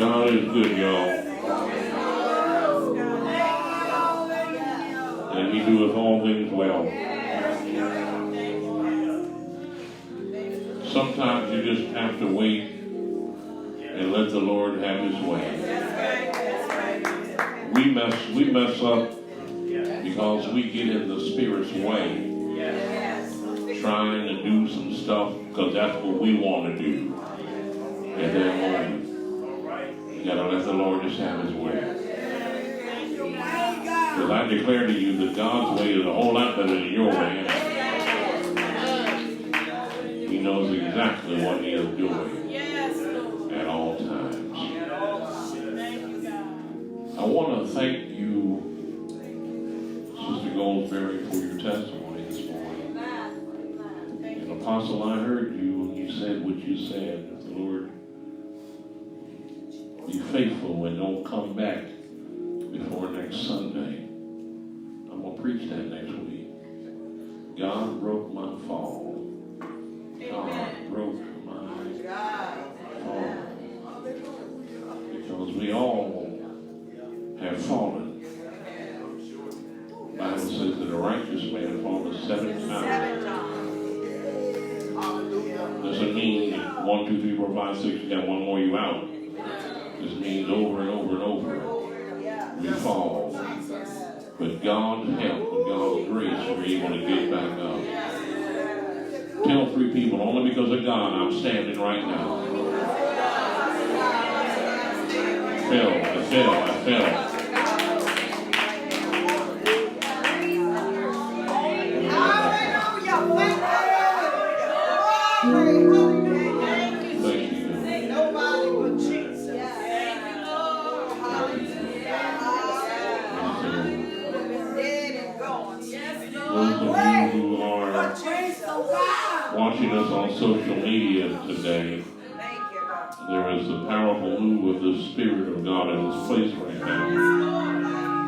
God is good, y'all. And he doeth all things well. Sometimes you just have to wait and let the Lord have his way. We mess up because we get in the Spirit's way, trying to do some stuff because that's what we want to do at that moment. You got to let the Lord just have his way. Because I declare to you that God's way is a whole lot better than your way. He knows exactly what he is doing at all times. I want to thank you, Sister Goldsberry, for your testimony this morning. And Apostle, I heard you when you said what you said. The Lord, be faithful and don't come back before next Sunday. I'm going to preach that next week. God broke my fall. God broke my fall. Because we all have fallen. The Bible says that a righteous man fallen 7 times. Doesn't mean 1, 2, 3, 4, 5, 6, you got one more, you out. This means over and over and over. We fall. But God's help, with God's grace, we're able to get back up. Tell 3 people, only because of God, I'm standing right now. I fell. Watching us on social media today, there is a powerful move of the Spirit of God in this place right now.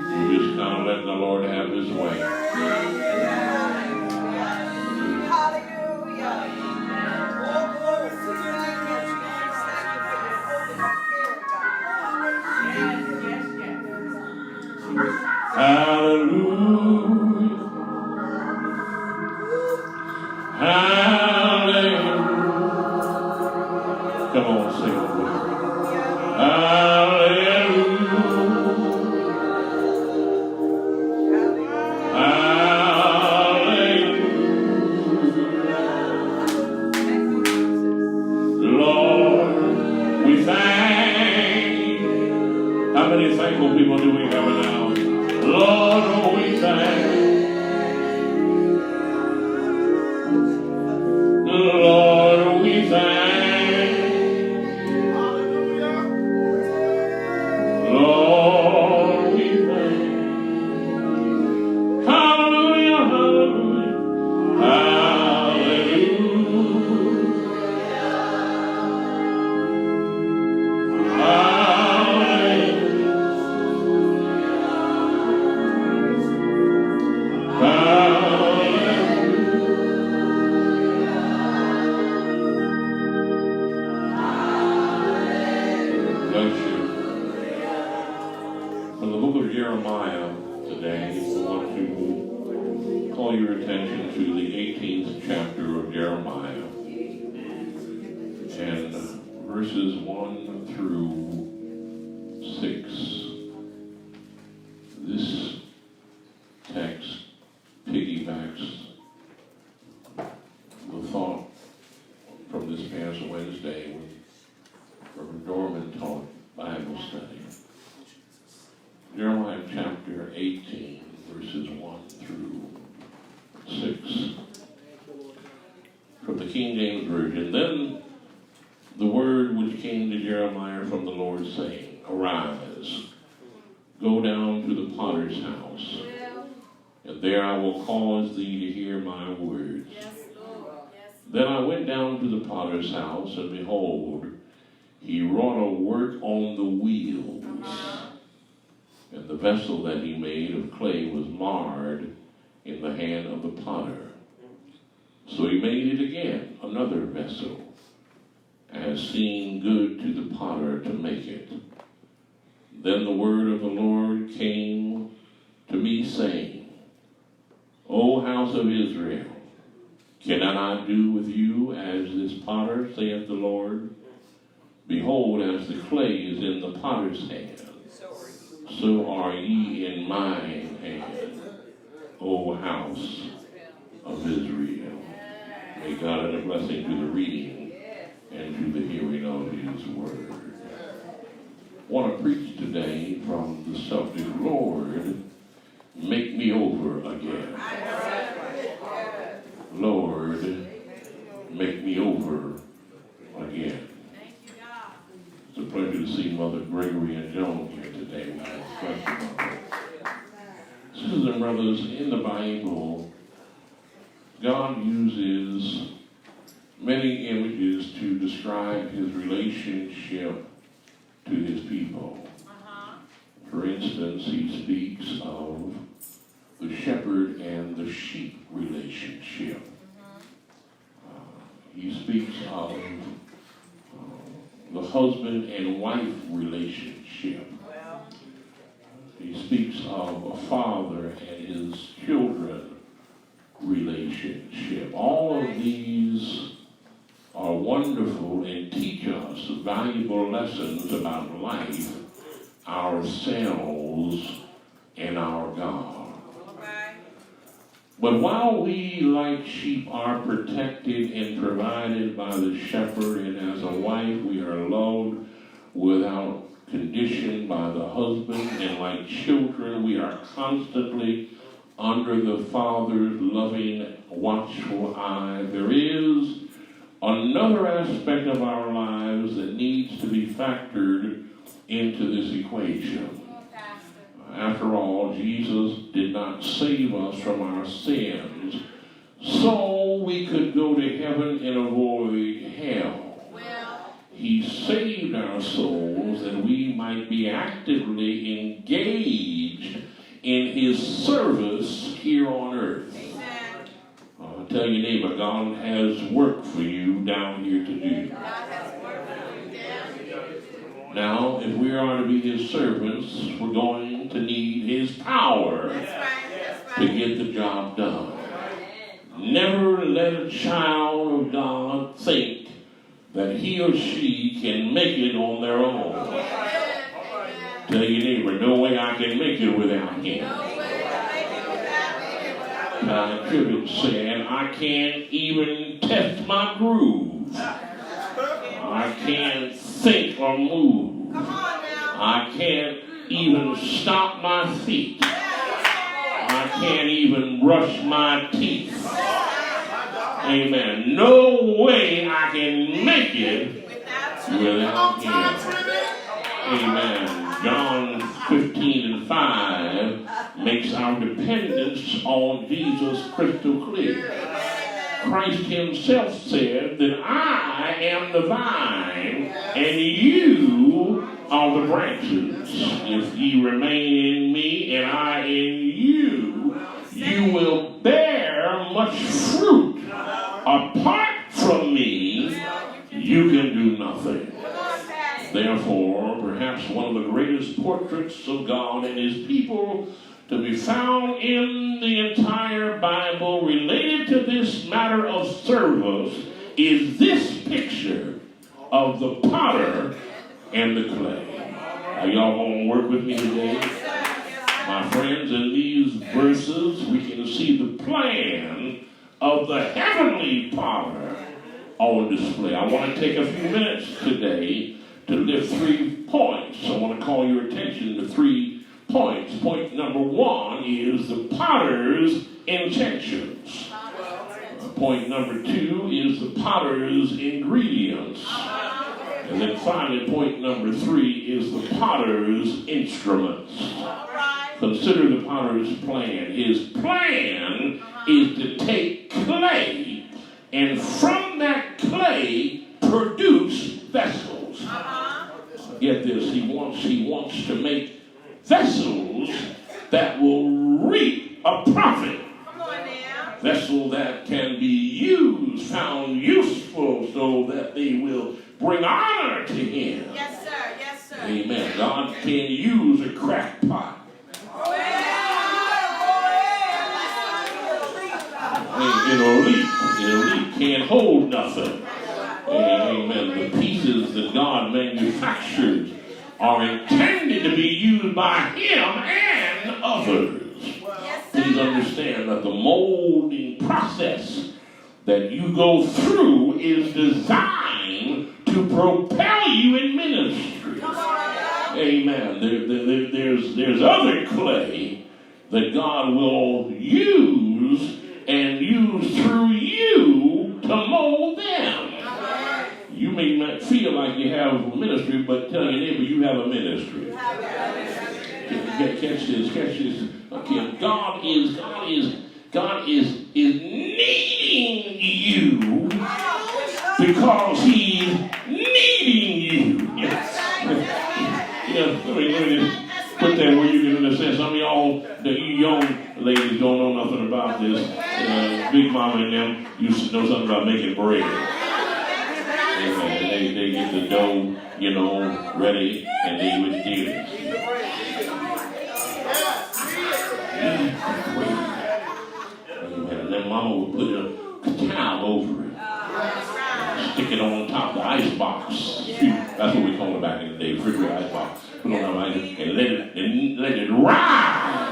We're just kind of letting the Lord have his way. Hallelujah. Hallelujah. Come on, sing it with me. Hallelujah. Hallelujah. Lord, we thank you. How many thankful people do we have now? Lord, oh, we thank you. Lord, we thank you. Lord, we thank you. Hallelujah, hallelujah, hallelujah. Jeremiah today, we want to call your attention to the 18th chapter of Jeremiah and verses 1 through 6. This text piggybacks the thought from this past Wednesday when Reverend Dorman taught Bible study. Jeremiah chapter 18, verses 1 through 6. From the King James Version. Then the word which came to Jeremiah from the Lord, saying, Arise, go down to the potter's house, and there I will cause thee to hear my words. Then I went down to the potter's house, and behold, he wrought a work on the wheels. And the vessel that he made of clay was marred in the hand of the potter. So he made it again, another vessel, as seemed good to the potter to make it. Then the word of the Lord came to me, saying, O house of Israel, cannot I do with you as this potter, saith the Lord? Behold, as the clay is in the potter's hand, so are ye in mine hand, O house of Israel. May God add a blessing to the reading and to the hearing of his word. I want to preach today from the subject, Lord, make me over again. Lord, make me over again. It's a pleasure to see Mother Gregory and Joan here today. We have a special mother. Sisters and brothers, in the Bible, God uses many images to describe his relationship to his people. For instance, he speaks of the shepherd and the sheep relationship. He speaks of the husband and wife relationship. He speaks of a father and his children relationship. All of these are wonderful and teach us valuable lessons about life, ourselves, and our God. But while we, like sheep, are protected and provided by the shepherd, and as a wife we are loved without condition by the husband, and like children we are constantly under the Father's loving, watchful eye, there is another aspect of our lives that needs to be factored into this equation. After all, Jesus did not save us from our sins so we could go to heaven and avoid hell. He saved our souls that we might be actively engaged in his service here on earth. Tell your neighbor, God has work for you down here to do. Now, if we are to be his servants, we're going to need his power to get the job done. Never let a child of God think that he or she can make it on their own. Tell your neighbor, no way I can make it without him. Tribute said, I can't even test my groove. I can't think or move. I can't even stop my feet. I can't even brush my teeth. Amen. No way I can make it without him. Amen. John 15:5 makes our dependence on Jesus crystal clear. Christ himself said that I am the vine and you are the branches. If ye remain in me and I in you, you will bear much fruit. Apart from me, you can do nothing. Therefore, perhaps one of the greatest portraits of God and his people to be found in the entire Bible related to this matter of service is this picture of the potter and the clay. Are y'all going to work with me today? My friends, in these verses we can see the plan of the heavenly potter on display. I want to take a few minutes today to lift 3 points. I want to call your attention to 3 points. Point number 1 is the potter's intentions. Point number 2 is the potter's ingredients. And then finally, point number 3 is the potter's instruments. Consider the potter's plan. His plan is to take clay and from that clay produce vessels. Get this, he wants to make vessels that will reap a profit. Vessel that can be used, found useful, so that they will bring honor to him. Yes, sir. Yes, sir. Amen. God can use a crackpot. It'll leak. Can't hold nothing. Amen. The pieces that God manufactures are intended to be used by Him and others. Please understand that the molding process that you go through is designed to propel you in ministry. Amen. There's other clay that God will use and use through you to mold them. You may not feel like you have a ministry, but tell your neighbor you have a ministry. Catch this. Okay, God is needing you because He's needing you. Yes. Let me just put that where you can understand. Some of y'all, you young ladies don't know nothing about this. Big mama and them used to know something about making bread. They get the dough, ready, and they would do it. And then mama would put a towel over it, and stick it on top of the ice box. That's what we call it back in the day, refrigerator ice box. Put it on the ice and let it rise.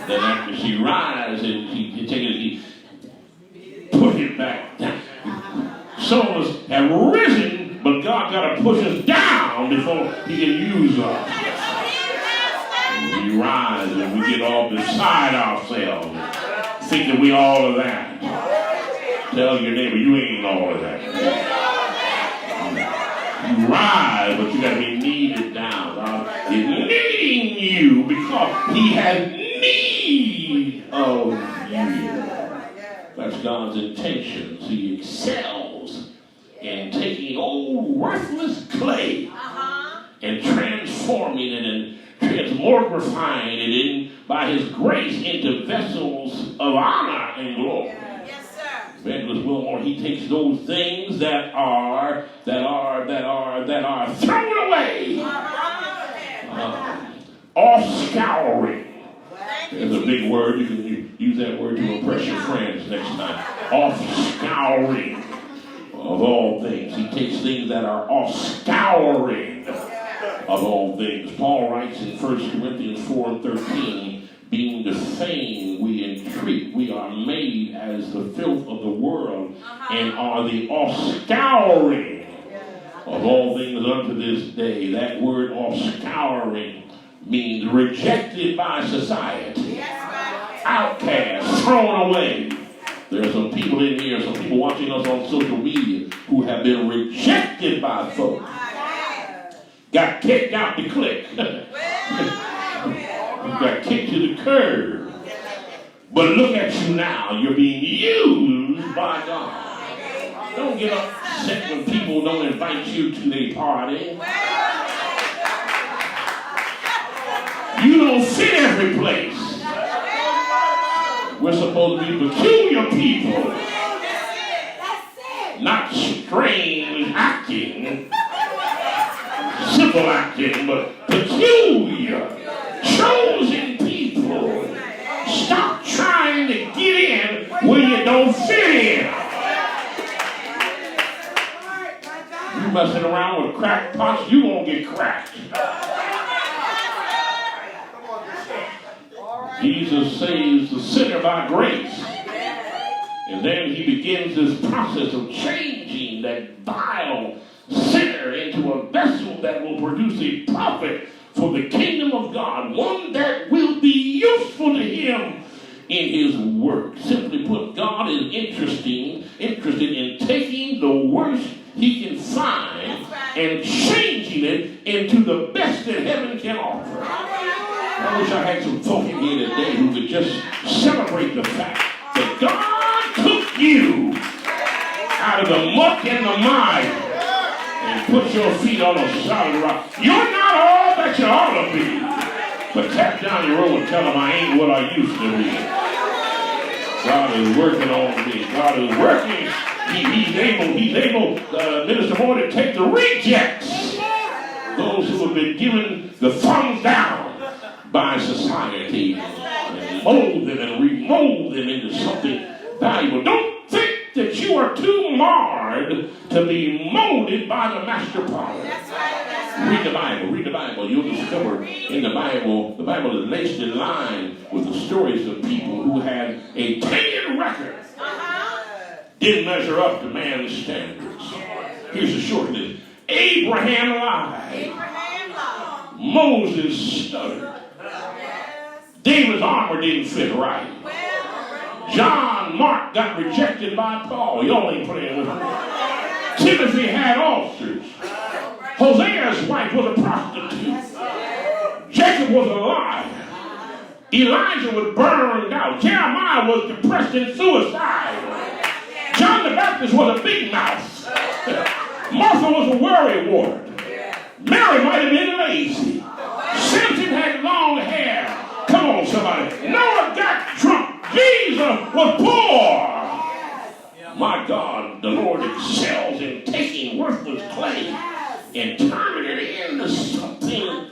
Then after she rises, he take it, he put it back down. Some of us have risen, but God got to push us down before He can use us. We rise and we get all beside ourselves, think that we all of that. Tell your neighbor, you ain't all of that. You rise, but you got to be kneaded down. God is needing you because He has need of you. That's God's intentions. He excels in taking old worthless clay and transforming it and transmogrifying it by His grace into vessels of honor and glory. Yes, sir. Bishop Wilmore, he takes those things that are thrown away, off scouring. There's a big word. You can use that word to impress your friends next time. Off scouring of all things. He takes things that are off scouring of all things. Paul writes in 1 Corinthians 4:13, being defamed, we entreat. We are made as the filth of the world and are the offscouring of all things unto this day. That word offscouring means rejected by society, outcast, thrown away. There are some people in here, some people watching us on social media who have been rejected by folks. Got kicked out the clique. Got kicked to the curb. But look at you now. You're being used by God. Don't get upset when people don't invite you to their party. You don't fit every place. We're supposed to be peculiar people. Not strange acting, simple acting, but peculiar, chosen people. Stop trying to get in where you don't fit in. You messing around with crackpots, you won't get cracked. Jesus saves the sinner by grace. And then He begins this process of changing that vile sinner into a vessel that will produce a prophet for the kingdom of God, one that will be useful to Him in His work. Simply put, God is interested in taking the worst He can find and changing it into the best that heaven can offer. I wish I had some folk in here today who could just celebrate the fact that God took you out of the muck and the mire and put your feet on a solid rock. You're not all that you ought to be. But tap down your road and tell them I ain't what I used to be. God is working on me. God is working. He's able, Minister Moore, to take the rejects have been given the thumbs down by society and mold them and remold them into something valuable. Don't think that you are too marred to be molded by the master potter. Read the Bible. Read the Bible. You'll discover in the Bible is laced in line with the stories of people who had a tenured record. Didn't measure up to man's standards. Here's the short list. Abraham lied. Moses stuttered. David's armor didn't fit right. John Mark got rejected by Paul. Y'all ain't playing with me. Timothy had ulcers. Hosea's wife was a prostitute. Jacob was a liar. Elijah was burned out. Jeremiah was depressed and suicidal. John the Baptist was a big mouth. Martha was a worry wart. Mary might have been lazy. Samson had long hair. Come on, somebody. Noah got drunk. Jesus was poor. My God, the Lord excels in taking worthless clay and turning it into something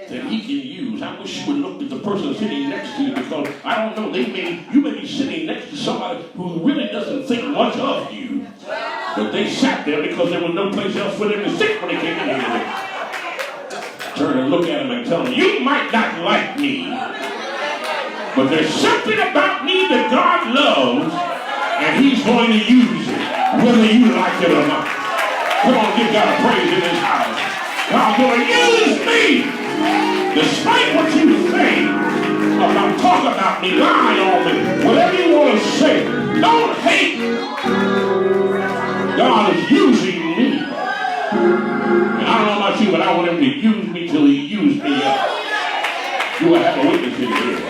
that he can use. I wish you would look at the person sitting next to you, because I don't know, you may be sitting next to somebody who really doesn't think much of you. But they sat there because there was no place else for them to sit when they came in here. Turn and look at them and tell them, you might not like me, but there's something about me that God loves, and he's going to use it, whether you like it or not. Come on, give God a praise in this house. God's going to use me. Despite what you think about talking about me, lying on me, whatever you want to say, don't hate. God is using me. And I don't know about you, but I want him to use me till he used me up. You will have a witness in here.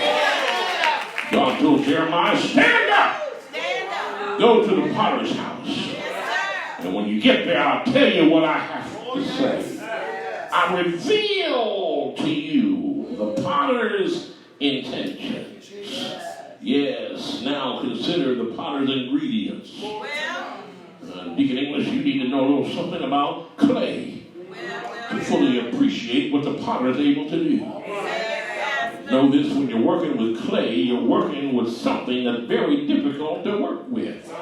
God told Jeremiah, stand up. Go to the potter's house. And when you get there, I'll tell you what I have to say. I reveal to you the potter's intentions. Yes, now consider the potter's ingredients. Deacon English, you need to know a little something about clay to fully appreciate what the potter is able to do. Know this, when you're working with clay, you're working with something that's very difficult to work with.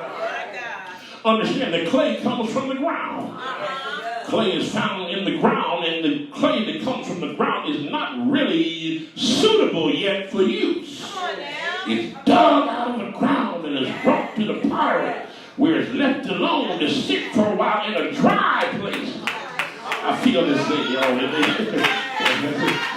Understand that clay comes from the ground. Clay is found in the ground, and the clay that comes from the ground is not really suitable yet for use. It's dug out of the ground and is brought to the pottery, where it's left alone to sit for a while in a dry place. I feel this thing, y'all.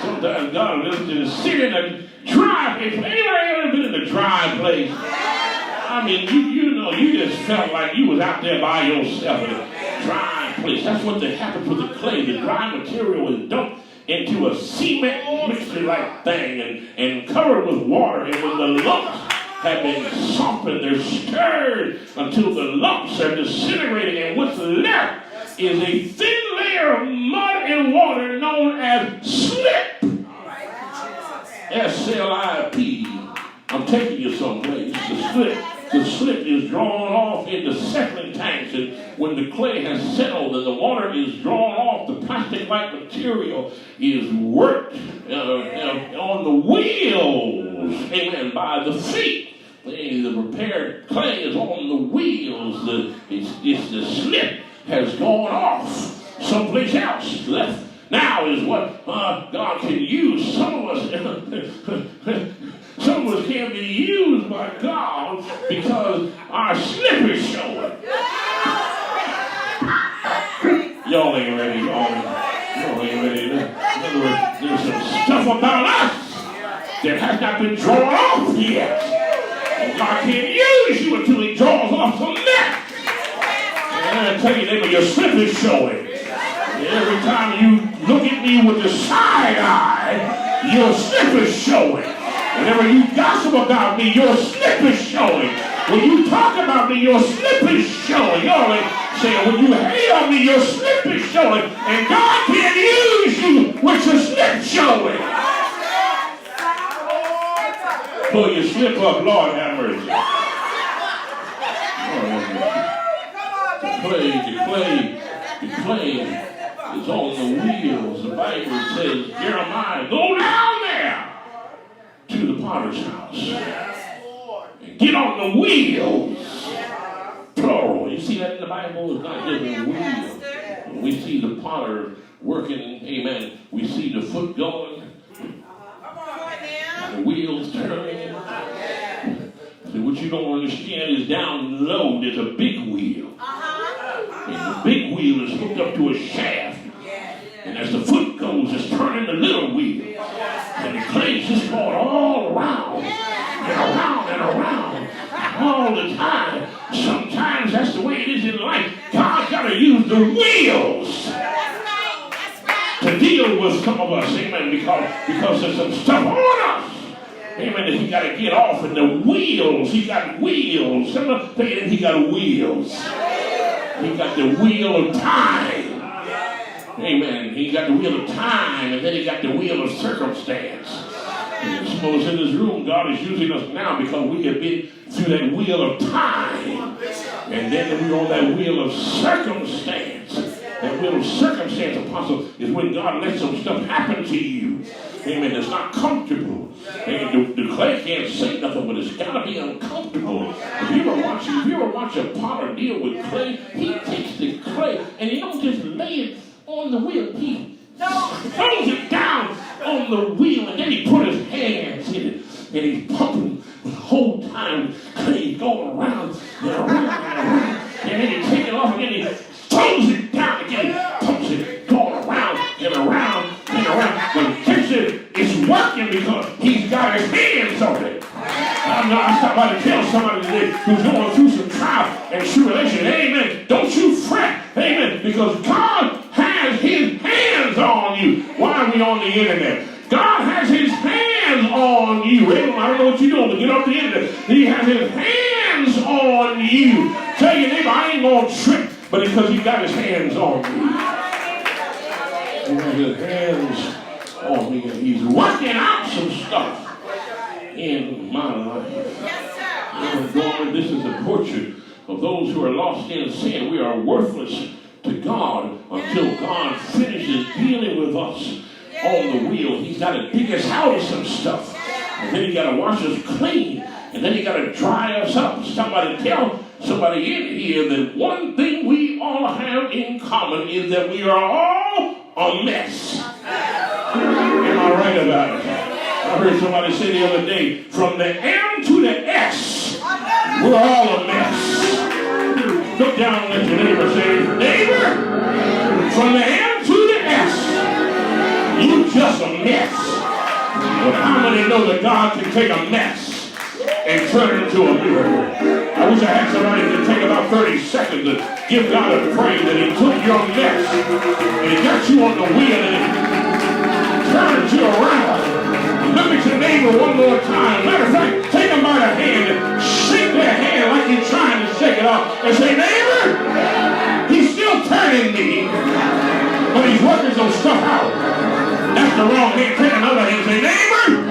Sometimes God wants to sit in a dry place. Anybody ever been in a dry place? I mean, you know, you just felt like you was out there by yourself in a dry place. That's what happens with the clay. The dry material is dumped into a cement mixture-like thing and covered with water. And when the lumps have been softened, they're stirred until the lumps are disintegrated. And what's left is a thin layer of mud and water known as slip. S-L-I-P. I'm taking you someplace. The slip is drawn off into settling tanks, and when the clay has settled and the water is drawn off, the plastic-like material is worked on the wheels, amen, by the feet. The prepared clay is on the wheels. The slip has gone off someplace else. Left now is what God can use. Some of us can be used by God because our slip is showing. Y'all ain't ready, y'all ain't ready. In other words, there's some stuff about us that has not been drawn off yet. And God can't use you until he draws off some net. And I tell you, neighbor, your slip is showing. Every time you look at me with the side eye, your slip is showing. Whenever you gossip about me, your slip is showing. When you talk about me, your slip is showing. Y'all ain't saying, when you hate on me, your slip is showing. And God can use you with your slip showing. Pull your slip up, Lord have mercy. The clay is on the wheels. The Bible says, Jeremiah, go down there to the potter's house and get on the wheels. Plural. You see that in the Bible? It's not just a wheel. We see the potter working, amen. We see the foot going, the wheels turning. See, what you don't understand is down low there's a big wheel. And the big wheel is hooked up to a shaft. And as the foot goes, it's turning the little wheel. And the clay's just going all around and around and around all the time. Sometimes that's the way it is in life. God's got to use the wheels to deal with some of us, amen, because there's some stuff on us, amen, that he got to get off. And the wheels, he got wheels. He got wheels. He got the wheel of time. Amen. He got the wheel of time, and then he got the wheel of circumstance. And some of us in this room, God is using us now because we have been through that wheel of time. And then we're on that wheel of circumstance. That wheel of circumstance, Apostle, is when God lets some stuff happen to you. Amen. It's not comfortable. And the clay can't say nothing, but it's got to be uncomfortable. If you ever watch a potter deal with clay, he takes the clay and he don't just lay it on the wheel. He throws it down on the wheel, and then he put his hands in it, and he's pumping the whole time. Clay going around and around and around, and then he takes it off, and then he throws it down again. He pumps it, going around and around and around. But catch it, it's working because he's got his hands on it. I stopped by to tell somebody today who's going through some trial and tribulation, amen, don't you fret, amen, because God has his hands on you. Why are we on the internet? God has his hands on you. Amen. I don't know what you're doing, but get off the internet. He has his hands on you. Tell your neighbor, I ain't going to trip, but it's because he got his hands on me. He has his hands on me, and he's working out some stuff in my life. Yes, sir. This is a portrait of those who are lost in sin. We are worthless to God until God finishes dealing with us on the wheel. He's got to dig us out of some stuff. And then he got to wash us clean. And then he got to dry us up. Somebody tell somebody in here that one thing we all have in common is that we are all a mess. Am I right about it? I heard somebody say the other day, from the M to the S, we're all a mess. Look down and let your neighbor say, neighbor, from the M to the S, you just a mess. But how many know that God can take a mess and turn it into a miracle? I wish I had somebody to take about 30 seconds to give God a praise that he took your mess and he got you on the wheel and he turned you around. Look at your neighbor one more time. Matter of fact, take them by the hand and shake their hand like you're trying to shake it off and say, neighbor, he's still turning me, but he's working some stuff out. That's the wrong hand. Take another hand and say, neighbor,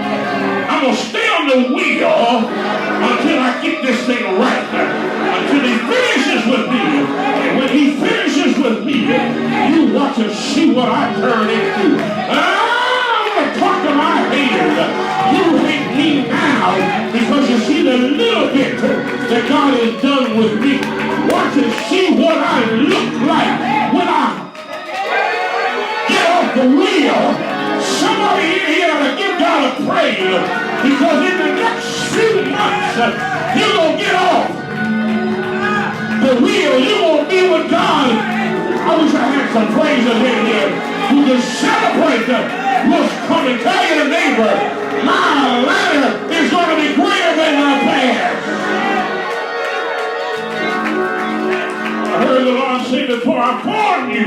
I'm going to stay on the wheel until I get this thing right, until he finishes with me. And when he finishes with me, you watch and see what I turn into. Talk to my haters. You hate me now because you see the little bit that God has done with me. Watch and see what I look like when I get off the wheel. Somebody in here ought to give God a praise because in the next few months you're going to get off the wheel. You're going to be with God. I wish I had some praisers in here who can celebrate what's coming. Tell your neighbor, my latter is going to be greater than my past. I heard the Lord say before I formed you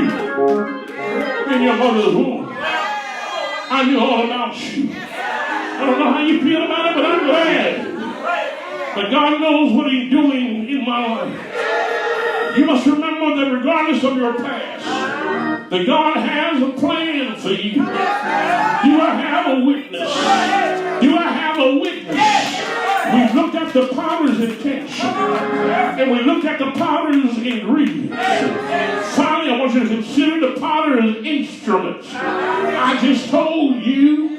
in your mother's womb, I knew all about you. I don't know how you feel about it, but I'm glad. But God knows what he's doing in my life. You must remember that regardless of your past, that God has a plan for you. You have a witness. You have a witness. We've looked at the potter's intention, and we looked at the potter's ingredients. Finally, I want you to consider the potter's potter's instruments. I just told you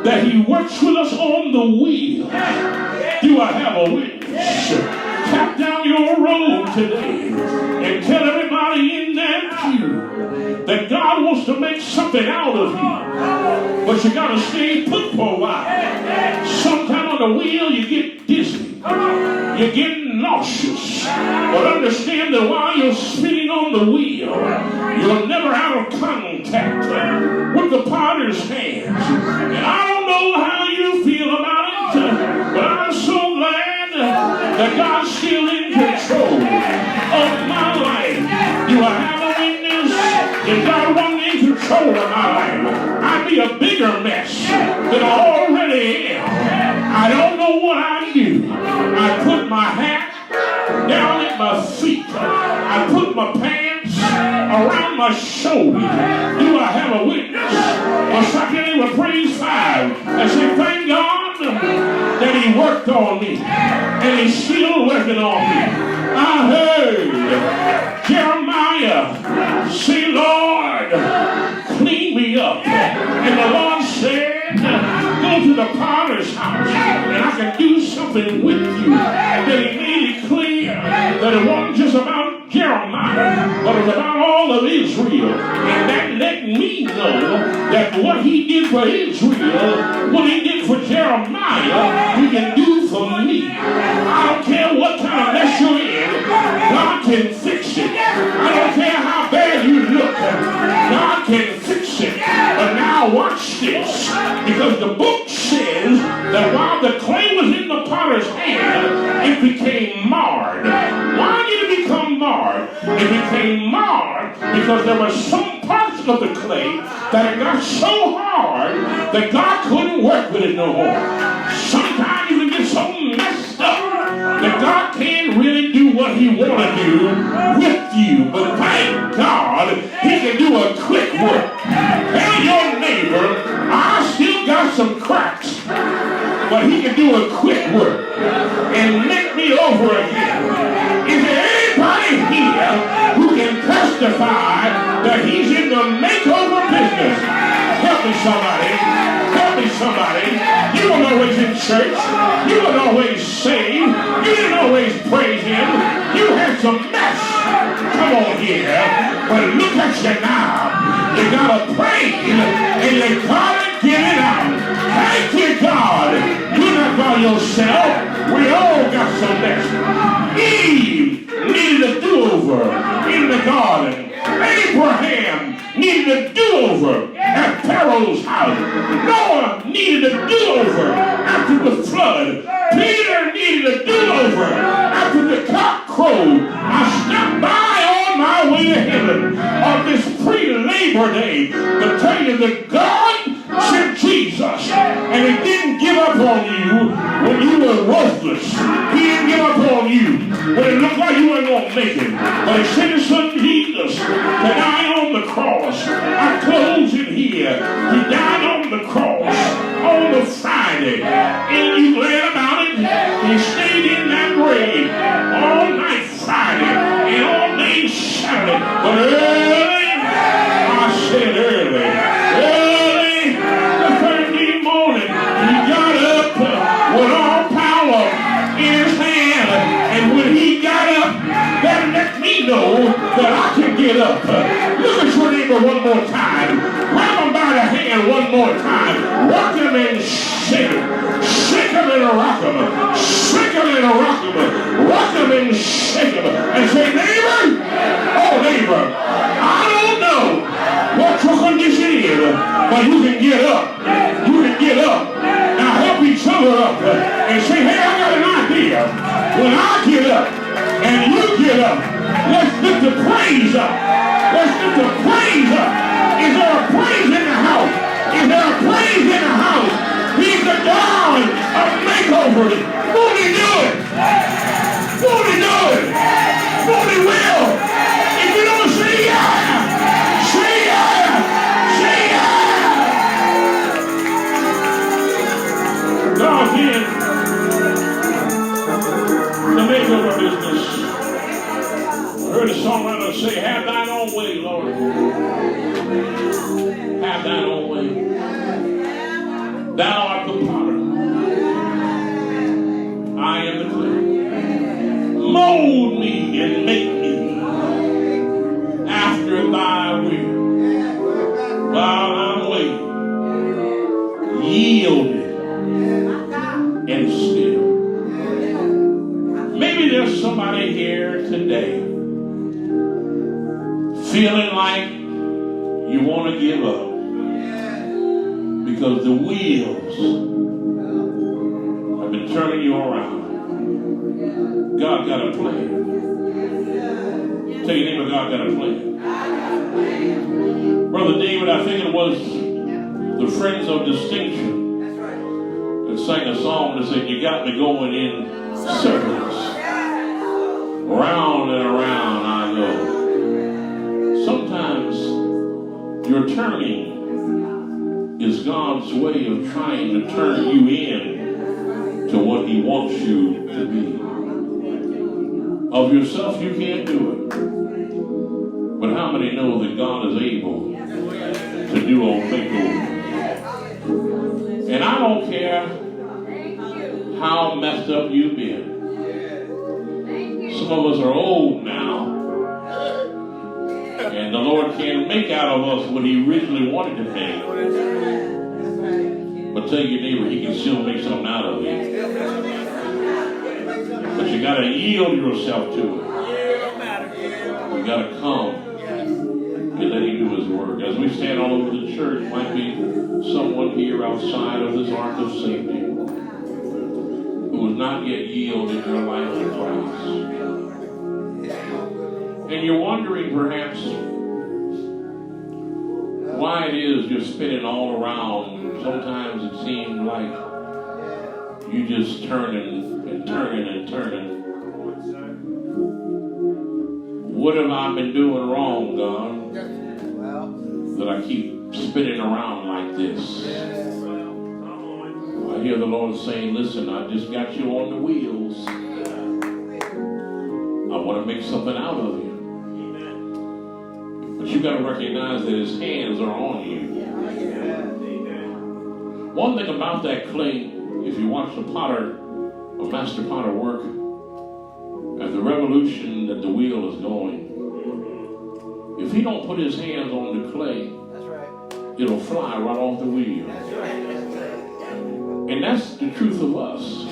that he works with us on the wheel. Do I have a witness? Tap down your road today and tell everybody in that pew that God wants to make something out of you. But you got to stay put for a while. Sometime on the wheel you get dizzy. You're getting nauseous. But understand that while you're spinning on the wheel, you're never out of contact with the potter's hands. And I don't know how you feel about it, but I'm so glad that God's still in control of my life. Do I have a witness? If God wasn't in control of my life, I'd be a bigger mess than I already am. I don't know what I do. I put my hat down at my feet. I put my pants around my shoulders. Do I have a witness? Or something with praise 5 and say, thank God that he worked on me and he's still working on me. I heard Jeremiah say, Lord, clean me up. And the Lord said, go to the potter's house and I can do something with you. And then he made it clear that it wasn't just about Jeremiah, but it was about all of Israel. And that let me know that what he did for Israel, what he did for Jeremiah, he can do for me. I don't care what kind of mess you're in, God can fix it. I don't care how bad you look, God can fix it. But now watch this, because the book says that while the clay was in the potter's hand, it became marred. Why did it become marred? It became marred because there were some parts of the clay that it got so hard that God couldn't work with it no more. Sometimes you can get so messed up that God can't really do what he want to do with you. But thank God he can do a quick work. Tell your neighbor, I still got some cracks, but he can do a quick work and make me over again. Is there anybody here who can testify that he's in the makeover business? Help me somebody. Help me somebody. You weren't always in church. You weren't always saved. You didn't always praise him. You had some mess. Come on here. But look at you now. You gotta praise and you gotta get it out. Thank you, God. You're not by yourself. We all got some mess. Eve needed a do-over in the garden. Abraham needed a do-over at Pharaoh's house. Noah needed a do-over after the flood. Peter needed a do-over after the cock crowed. I stopped by on my way to heaven on this pre-Labor Day to tell you that God sent Jesus, and he didn't give up on you when you were worthless. He didn't give up on you when it looked like you weren't going to make it. But he sent his son Jesus to die on the cross. I close it here. He died on the cross on the Friday. And you glad about it? He stayed in that grave all night Friday and all day Saturday. But early, I said early, the Thursday morning, he got up with all power in his hand. And when he got up, that let me know that I can get up. Look at your neighbor one more time. Grab him by the hand one more time. Rock him and shake him. Shake him and rock him. Shake him and rock him. Rock him and shake him. And say, neighbor, oh neighbor, I don't know what your condition is, but you can get up. You can get up. Now help each other up and say, hey, I got an idea. When I get up and you get up, let's lift the praise up. Let's lift the praise up. Is there a praise in the house? Is there a praise in the house? He's the God of makeovers. Won't he do it? Won't he do it? Won't he will? If you don't say yeah, say yeah, say yeah. God's in the makeover business. I heard a songwriter say, have thine own way, Lord. Have thine own way. Thou art the potter. I am the clay. Mold me and make me after thy will. While I'm waiting, yielded and still. Maybe there's somebody here today feeling like you want to give up because the wheels have been turning you around. God got a plan. Tell your neighbor, God got a plan. Brother David, I think it was the Friends of Distinction that sang a song that said, you got me going in circles. Round and around I go. Sometimes your turning is God's way of trying to turn you in to what he wants you to be. Of yourself, you can't do it. But how many know that God is able to do a makeover? And I don't care how messed up you've been. Some of us are old now. And the Lord can't make out of us what he originally wanted to make. But tell your neighbor, he can still make something out of it. But you got to yield yourself to it. You got to come and let him do his work. As we stand all over the church, might be someone here outside of this ark of safety who has not yet yielded their life to Christ. And you're wondering perhaps why it is you're spinning all around. Sometimes it seems like you just turning and turning and turning. What have I been doing wrong, God, that I keep spinning around like this? I hear the Lord saying, listen, I just got you on the wheels. I want to make something out of you. But you got to recognize that his hands are on you. One thing about that clay, if you watch the potter or master potter work, at the revolution that the wheel is going, if he don't put his hands on the clay, it'll fly right off the wheel. And that's the truth of us.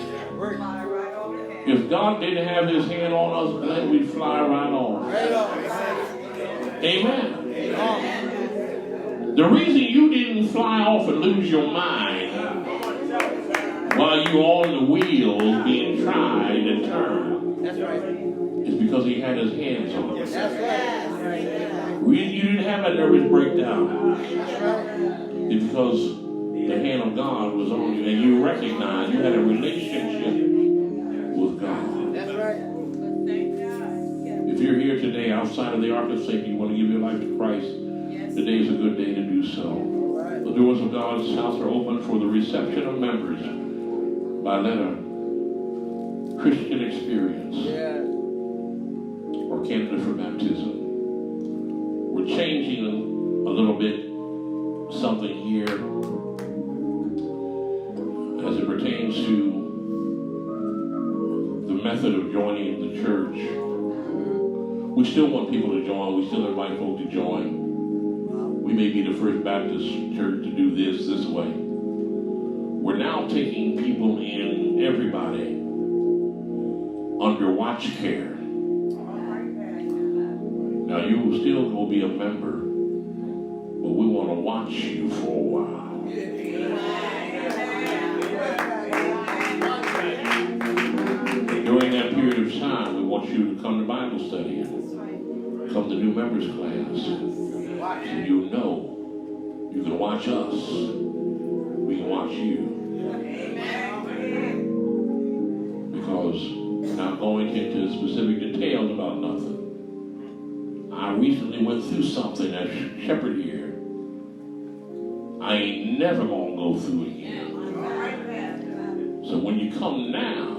If God didn't have his hand on us, then we'd fly right off. Amen. The reason you didn't fly off and lose your mind while you're on the wheel being tried and turned, it's because he had his hands on you. You didn't have a nervous breakdown. It's because the hand of God was on you and you recognized you had a relationship with God. If you're here today outside of the ark of safety, you want to give your life to Christ, today is a good day to do so. The doors of God's house are open for the reception of members by letter, Christian experience, or candidate for baptism. We're changing a little bit something here as it pertains to the method of joining the church. We still want people to join. We still invite folk to join. We may be the first Baptist church to do this way. We're now taking people in, everybody, under watch care. Now you will still go be a member, but we want to watch you for a while. And during that period of time, we want you to come to Bible study and come to new members class. So you know you can watch us. We can watch you. Because we're not going into specific details about nothing. I recently went through something as shepherd here. I ain't never gonna go through again. So when you come now,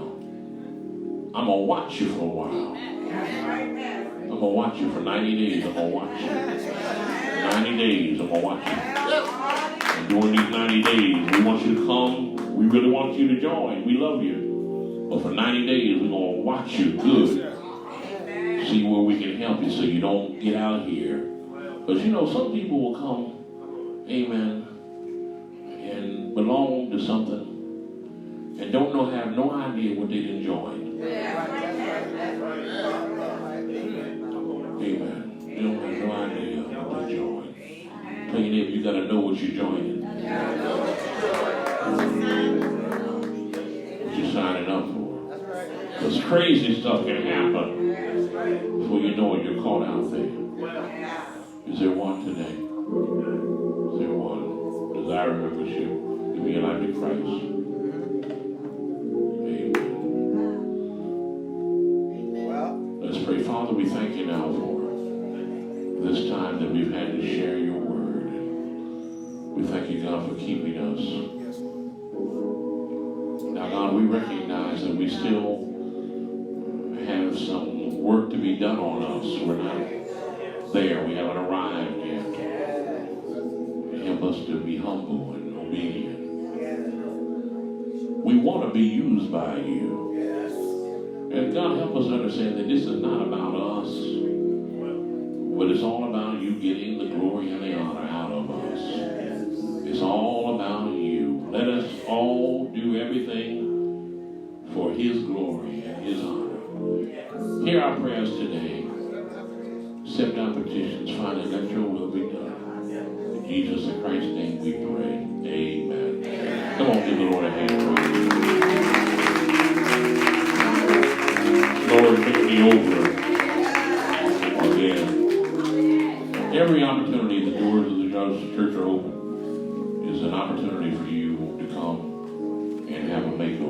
I'm gonna watch you for a while. I'm gonna watch you for 90 days. I'm gonna watch you. 90 days, I'm going to watch you. And during these 90 days, we want you to come. We really want you to join. We love you. But for 90 days, we're going to watch you good. See where we can help you so you don't get out here. Because, you know, some people will come, amen, and belong to something and don't know, have no idea what they didn't join. Amen. You don't have no idea what they joined. Tell your neighbor, you got to know what you're joining. What you're signing up for. Because crazy stuff can happen before you know it, you're caught out there. Is there one today? Is there one? Desire membership. Give me your life in Christ. Amen. Let's pray. Father, we thank you now for this time that we've had to share your word. We thank you, God, for keeping us. Now, God, we recognize that we still have some work to be done on us. We're not there. We haven't arrived yet. Help us to be humble and obedient. We want to be used by you. And God, help us understand that this is not about us, but it's all about you getting the glory and the honor out of us. It's all about you. Let us all do everything for his glory and his honor. Hear our prayers today. Accept our petitions. Finally, let your will be done. In Jesus Christ's name we pray. Amen. Come on, give the Lord a hand. Lord, make me over again. Every opportunity the doors of the church are open is an opportunity for you to come and have a makeover.